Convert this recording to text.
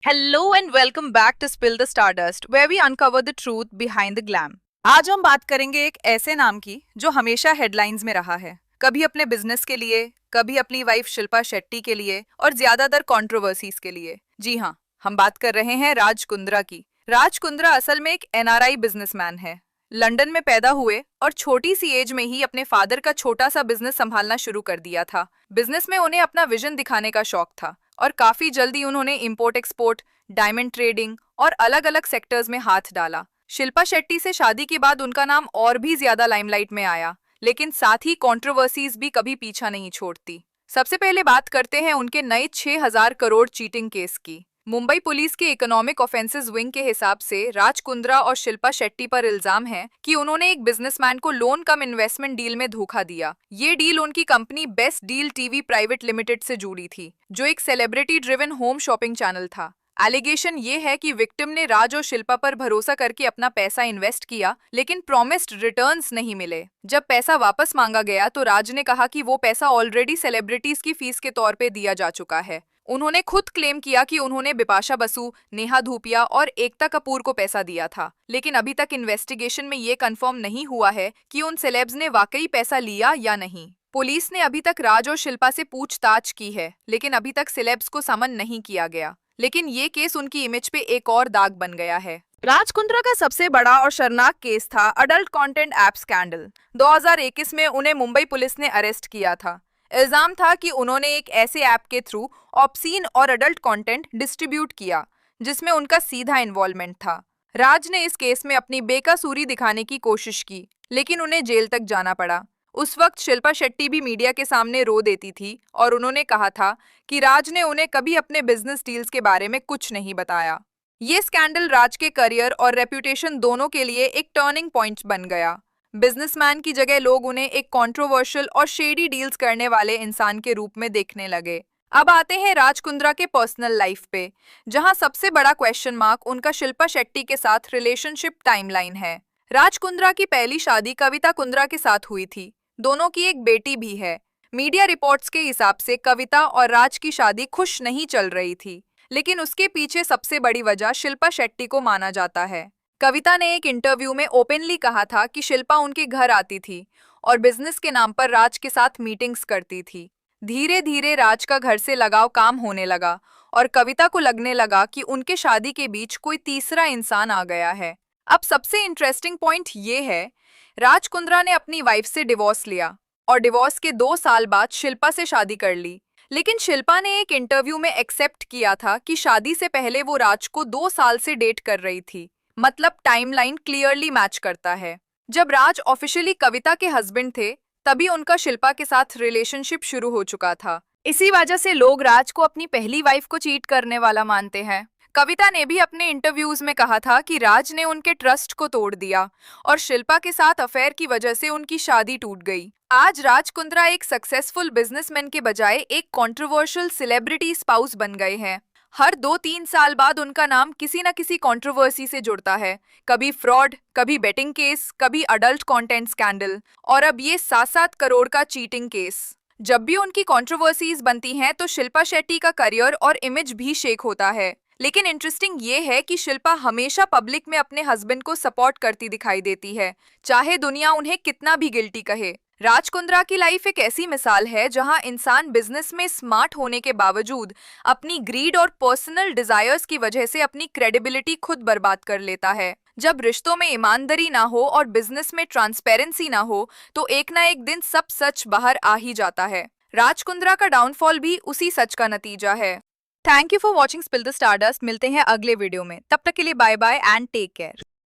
Hello and welcome back to Spill the Stardust, where we uncover the truth behind the glam. आज हम बात करेंगे एक ऐसे नाम की जो हमेशा हेडलाइंस में रहा है, कभी अपने बिजनेस के लिए, कभी अपनी वाइफ शिल्पा शेट्टी के लिए और ज्यादातर कंट्रोवर्सीज के लिए। जी हाँ, हम बात कर रहे हैं राज कुंद्रा की। राज कुंद्रा असल में एक एनआरआई बिजनेसमैन है। लंदन में पैदा हुए और छोटी सी एज में ही अपने फादर का छोटा सा बिजनेस संभालना शुरू कर दिया था। बिजनेस में उन्हें अपना विजन दिखाने का शौक था और काफी जल्दी उन्होंने इंपोर्ट एक्सपोर्ट, डायमंड ट्रेडिंग और अलग अलग सेक्टर्स में हाथ डाला। शिल्पा शेट्टी से शादी के बाद उनका नाम और भी ज्यादा लाइमलाइट में आया, लेकिन साथ ही कंट्रोवर्सीज भी कभी पीछा नहीं छोड़ती। सबसे पहले बात करते हैं उनके नए 6,000 करोड़ चीटिंग केस की। मुंबई पुलिस के इकोनॉमिक ऑफेंसेस विंग के हिसाब से राज कुंद्रा और शिल्पा शेट्टी पर इल्जाम है कि उन्होंने एक बिजनेसमैन को लोन कम इन्वेस्टमेंट डील में धोखा दिया। ये डील उनकी company best deal TV private limited से जुड़ी थी, जो एक celebrity driven home shopping channel था। एलिगेशन ये है कि विक्टिम ने राज और शिल्पा पर भरोसा करके अपना पैसा इन्वेस्ट किया, लेकिन प्रॉमिस्ड रिटर्न्स नहीं मिले। जब पैसा वापस मांगा गया तो राज ने कहा कि वो पैसा ऑलरेडी सेलिब्रिटीज की फीस के तौर पे दिया जा चुका है। उन्होंने खुद क्लेम किया कि उन्होंने बिपाशा बसु, नेहा धूपिया और एकता कपूर को पैसा दिया था, लेकिन अभी तक इन्वेस्टिगेशन में ये कंफर्म नहीं हुआ है कि उन सेलेब्स ने वाकई पैसा लिया या नहीं। पुलिस ने अभी तक राज और शिल्पा से पूछताछ की है, लेकिन अभी तक सेलेब्स को समन नहीं किया गया। लेकिन ये केस उनकी इमेज पे एक और दाग बन गया है। राज कुंद्रा का सबसे बड़ा और शर्मनाक केस था अडल्ट कंटेंट ऐप स्कैंडल। 2021 में उन्हें मुंबई पुलिस ने अरेस्ट किया था। इल्जाम था कि उन्होंने एक ऐसे ऐप के थ्रू ऑब्सीन और अडल्ट कंटेंट डिस्ट्रीब्यूट किया जिसमें उनका सीधा इन्वॉल्वमेंट था। राज ने इस केस में अपनी बेकसूरी दिखाने की कोशिश की, लेकिन उन्हें जेल तक जाना पड़ा। उस वक्त शिल्पा शेट्टी भी मीडिया के सामने रो देती थी और उन्होंने कहा था कि राज ने उन्हें कभी अपने बिजनेस डील्स के बारे में कुछ नहीं बताया। ये स्कैंडल राज के करियर और रेपुटेशन दोनों के लिए एक टर्निंग पॉइंट बन गया। बिजनेसमैन की जगह लोग उन्हें एक कंट्रोवर्शियल और शेडी डील्स करने वाले इंसान के रूप में देखने लगे। अब आते हैं राज कुंद्रा के पर्सनल लाइफ पे, जहां सबसे बड़ा क्वेश्चन मार्क उनका शिल्पा शेट्टी के साथ रिलेशनशिप टाइमलाइन है। राज कुंद्रा की पहली शादी कविता कुंद्रा के साथ हुई थी। दोनों की एक बेटी भी है। मीडिया रिपोर्ट्स के हिसाब से कविता और राज की शादी खुश नहीं चल रही थी, लेकिन उसके पीछे सबसे बड़ी वजह शिल्पा शेट्टी को माना जाता है। कविता ने एक इंटरव्यू में ओपनली कहा था कि शिल्पा उनके घर आती थी और बिजनेस के नाम पर राज के साथ मीटिंग्स करती थी। धीरे धीरे राज का घर से लगाव काम होने लगा और कविता को लगने लगा कि उनके शादी के बीच कोई तीसरा इंसान आ गया है। अब सबसे इंटरेस्टिंग पॉइंट ये है, राज कुंद्रा ने अपनी वाइफ से डिवोर्स लिया और डिवोर्स के 2 साल बाद शिल्पा से शादी कर ली। लेकिन शिल्पा ने एक इंटरव्यू में एक्सेप्ट किया था कि शादी से पहले वो राज को 2 साल से डेट कर रही थी। मतलब टाइमलाइन क्लियरली मैच करता है। जब राज ऑफिशियली कविता के हस्बैंड थे, तभी उनका शिल्पा के साथ रिलेशनशिप शुरू हो चुका था। इसी वजह से लोग राज को अपनी पहली वाइफ को चीट करने वाला मानते हैं। कविता ने भी अपने इंटरव्यूज में कहा था कि राज ने उनके ट्रस्ट को तोड़ दिया और शिल्पा के साथ अफेयर की वजह से उनकी शादी टूट गई। आज राज कुंद्रा एक सक्सेसफुल बिजनेसमैन के बजाय एक कंट्रोवर्शियल सेलिब्रिटी स्पाउस बन गए हैं। हर 2-3 साल बाद उनका नाम किसी न किसी कंट्रोवर्सी से जुड़ता है। कभी फ्रॉड, कभी बेटिंग केस, कभी अडल्ट कंटेंट स्कैंडल और अब ये 7-7 करोड़ का चीटिंग केस। जब भी उनकी कंट्रोवर्सीज बनती हैं तो शिल्पा शेट्टी का करियर और इमेज भी शेक होता है। लेकिन इंटरेस्टिंग ये है कि शिल्पा हमेशा पब्लिक में अपने हस्बैंड को सपोर्ट करती दिखाई देती है, चाहे दुनिया उन्हें कितना भी गिल्टी कहे। राज कुंद्रा की लाइफ एक ऐसी मिसाल है जहां इंसान बिजनेस में स्मार्ट होने के बावजूद अपनी ग्रीड और पर्सनल डिजायर्स की वजह से अपनी क्रेडिबिलिटी खुद बर्बाद कर लेता है। जब रिश्तों में ईमानदारी ना हो और बिजनेस में ट्रांसपेरेंसी ना हो तो एक ना एक दिन सब सच बाहर आ ही जाता है। राज कुंद्रा का डाउनफॉल भी उसी सच का नतीजा है। Thank you for watching spill the stardust. मिलते हैं अगले वीडियो में, तब तक के लिए bye bye and take care.